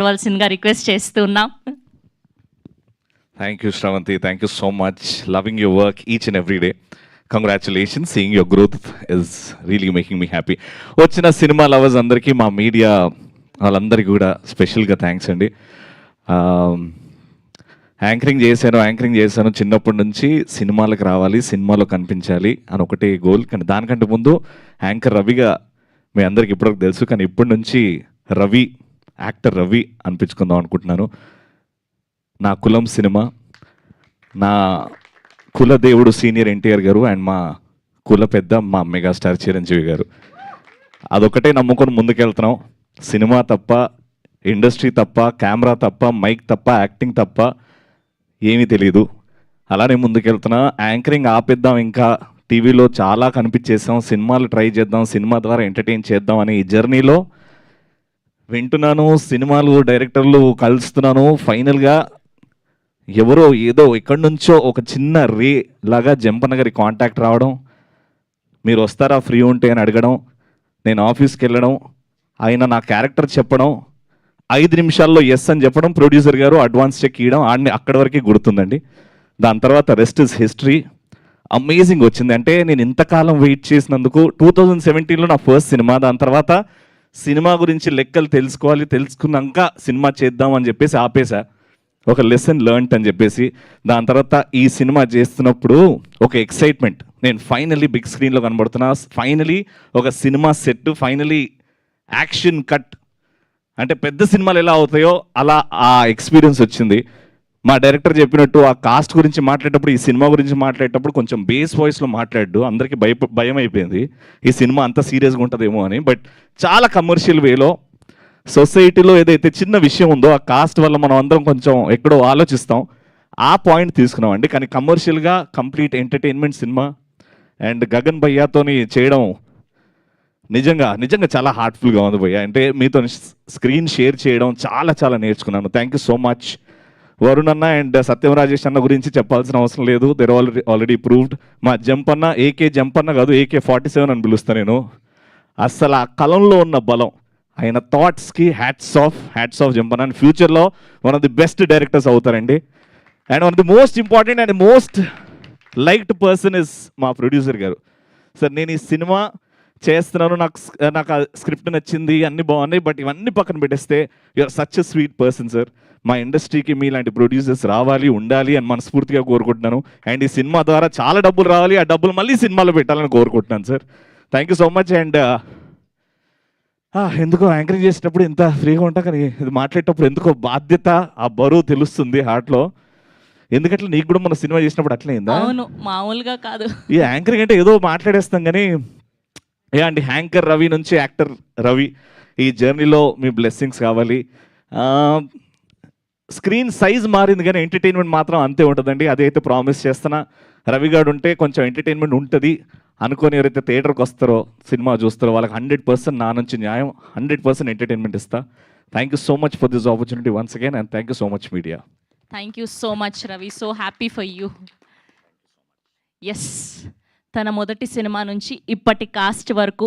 కావాల్సిందిగా రిక్వెస్ట్ చేస్తున్నాం. Thank you, Shravanti. Thank you so much. Loving your work each and every day. Congratulations. Seeing your growth is really making me happy. వచ్చిన cinema lovers అందరికీ మా media వాళ్ళందరికీ కూడా స్పెషల్గా thanks అండి. Anchoring చేశాను చిన్నప్పటి నుంచి సినిమాలకు రావాలి, సినిమాలో కనిపించాలి అని ఒకటే గోల్. కానీ దానికంటే ముందు యాంకర్ రవిగా మీ అందరికి ఇప్పటివరకు తెలుసు, కానీ ఇప్పటి నుంచి రవి, యాక్టర్ రవి అనిపించుకుందాం అనుకుంటున్నాను. నా కులం సినిమా, నా కుల దేవుడు సీనియర్ ఎన్టీఆర్ గారు అండ్ మా కుల పెద్ద మా మెగాస్టార్ చిరంజీవి గారు. అదొకటే నమ్ముకొని ముందుకెళ్తున్నాం. సినిమా తప్ప, ఇండస్ట్రీ తప్ప, కెమెరా తప్ప, మైక్ తప్ప, యాక్టింగ్ తప్ప ఏమీ తెలీదు. అలానే ముందుకెళ్తున్నా. యాంకరింగ్ ఆపేద్దాం, ఇంకా టీవీలో చాలా కనిపించేసాం, సినిమాలు ట్రై చేద్దాం, సినిమా ద్వారా ఎంటర్టైన్ చేద్దాం అనే ఈ జర్నీలో వింటున్నాను, సినిమాలు డైరెక్టర్లు కలుస్తున్నాను. ఫైనల్గా ఎవరో ఏదో ఎక్కడి నుంచో ఒక చిన్న రే లాగా జంపన్న గారి కాంటాక్ట్ రావడం, మీరు వస్తారా ఫ్రీ ఉంటే అని అడగడం, నేను ఆఫీస్కి వెళ్ళడం, ఆయన నా క్యారెక్టర్ చెప్పడం, 5 నిమిషాల్లో ఎస్ అని చెప్పడం, ప్రొడ్యూసర్ గారు అడ్వాన్స్ చెక్ ఇవ్వడం, ఆడిని అక్కడి వరకే గుర్తుందండి. దాని తర్వాత రెస్ట్ ఇస్ హిస్టరీ. అమేజింగ్ వచ్చింది. అంటే నేను ఇంతకాలం వెయిట్ చేసినందుకు 2017లో నా ఫస్ట్ సినిమా. దాని తర్వాత సినిమా గురించి లెక్కలు తెలుసుకున్నాక సినిమా చేద్దాం అని చెప్పేసి ఆపేసా, ఒక లెసన్ లెర్న్ట్ అని చెప్పేసి. దాని తర్వాత ఈ సినిమా చేస్తున్నప్పుడు ఒక ఎక్సైట్మెంట్, నేను ఫైనలీ బిగ్ స్క్రీన్లో కనబడుతున్నా, ఫైనలీ ఒక cinema set, finally action cut. అంటే పెద్ద సినిమాలు ఎలా అవుతాయో అలా ఆ ఎక్స్పీరియన్స్ వచ్చింది. మా డైరెక్టర్ చెప్పినట్టు ఆ కాస్ట్ గురించి మాట్లాడేటప్పుడు, ఈ సినిమా గురించి మాట్లాడేటప్పుడు కొంచెం బేస్ వాయిస్లో మాట్లాడు, అందరికీ భయం అయిపోయింది ఈ సినిమా అంత సీరియస్గా ఉంటుందేమో అని. బట్ చాలా కమర్షియల్ వేలో, సొసైటీలో ఏదైతే చిన్న విషయం ఉందో ఆ కాస్ట్ వల్ల మనం అందరం కొంచెం ఎక్కడో ఆలోచిస్తాం, ఆ పాయింట్ తీసుకున్నామండి. కానీ కమర్షియల్గా complete entertainment cinema. And Gagan భయ్యాతోని చేయడం నిజంగా చాలా హార్ట్ఫుల్గా ఉంది భయ్య. అంటే మీతో స్క్రీన్ షేర్ చేయడం చాలా నేర్చుకున్నాను. Thank you so much. Varun అన్న అండ్ సత్యం రాజేష్ అన్న గురించి చెప్పాల్సిన అవసరం లేదు, దెర్ ఆల్రెడీ ప్రూవ్డ్. మా జంపన్న ఏకే జంపన్న కాదు, AK-47 అని పిలుస్తాను నేను. అస్సలు ఆ కలంలో ఉన్న బలం, ఆయన థాట్స్కి హ్యాట్స్ ఆఫ్ జంపన్న. అండ్ ఫ్యూచర్లో one of the best directors అవుతారండి. And one of the most important and most liked person is మా ప్రొడ్యూసర్ గారు. సార్ నేను ఈ సినిమా చేస్తున్నాను, నాకు ఆ స్క్రిప్ట్ నచ్చింది, అన్నీ బాగున్నాయి, బట్ ఇవన్నీ పక్కన పెట్టేస్తే you're such a sweet person sir. మా ఇండస్ట్రీకి మీలాంటి ప్రొడ్యూసర్స్ రావాలి, ఉండాలి అని మనస్ఫూర్తిగా కోరుకుంటున్నాను. అండ్ ఈ సినిమా ద్వారా చాలా డబ్బులు రావాలి, ఆ డబ్బులు మళ్ళీ సినిమాలో పెట్టాలని కోరుకుంటున్నాను sir. Thank you so much. And ఎందుకో యాంకరింగ్ చేసేటప్పుడు ఇంత ఫ్రీగా ఉంటా, కానీ ఇది మాట్లాడేటప్పుడు ఎందుకో బాధ్యత, ఆ బరువు తెలుస్తుంది హార్ట్లో. ఎందుకంటే నీకు కూడా మన సినిమా చేసినప్పుడు అట్లయిందా? అవును, మామూలుగా కాదు. ఈ యాంకరింగ్ అంటే ఏదో మాట్లాడేస్తాం, కానీ అండి యాంకర్ రవి నుంచి యాక్టర్ రవి, ఈ జర్నీలో మీ బ్లెస్సింగ్స్ కావాలి. స్క్రీన్ సైజ్ మారింది కానీ ఎంటర్టైన్మెంట్ మాత్రం అంతే ఉంటుందండి. అదైతే ప్రామిస్ చేస్తున్నా. రవిగాడు ఉంటే కొంచెం ఎంటర్టైన్మెంట్ ఉంటుంది అనుకొని ఎవరైతే థియేటర్కి వస్తారో, సినిమా చూస్తారో, వాళ్ళకి 100% నా నుంచి న్యాయం, 100% ఎంటర్టైన్మెంట్ ఇస్తా. Thank you so much for this opportunity once again, and thank you so much media. Thank you so much Ravi, so happy for you. Yes, తన మొదటి సినిమా నుంచి ఇప్పటి కాస్ట్ వరకు